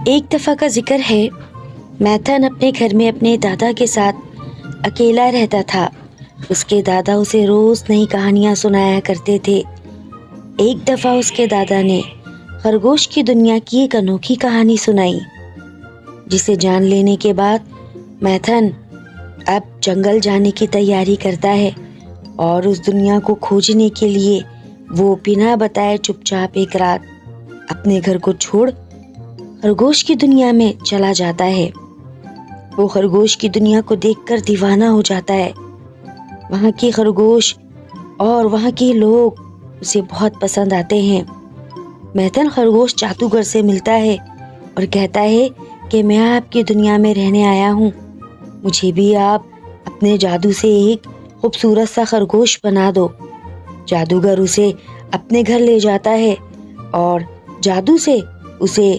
ایک دفعہ کا ذکر ہے، میتھن اپنے گھر میں اپنے دادا کے ساتھ اکیلا رہتا تھا۔ اس کے دادا اسے روز نئی کہانیاں سنایا کرتے تھے۔ ایک دفعہ اس کے دادا نے خرگوش کی دنیا کی ایک انوکھی کہانی سنائی، جسے جان لینے کے بعد میتھن اب جنگل جانے کی تیاری کرتا ہے اور اس دنیا کو کھوجنے کے لیے وہ بنا بتائے چپ چاپ ایک رات اپنے گھر کو چھوڑ خرگوش کی دنیا میں چلا جاتا ہے۔ وہ خرگوش کی دنیا کو دیکھ کر دیوانہ ہو جاتا ہے۔ وہاں کی خرگوش اور وہاں کے لوگ اسے بہت پسند آتے ہیں۔ میتھن خرگوش جادوگر سے ملتا ہے اور کہتا ہے کہ میں آپ کی دنیا میں رہنے آیا ہوں، مجھے بھی آپ اپنے جادو سے ایک خوبصورت سا خرگوش بنا دو۔ جادوگر اسے اپنے گھر لے جاتا ہے اور جادو سے اسے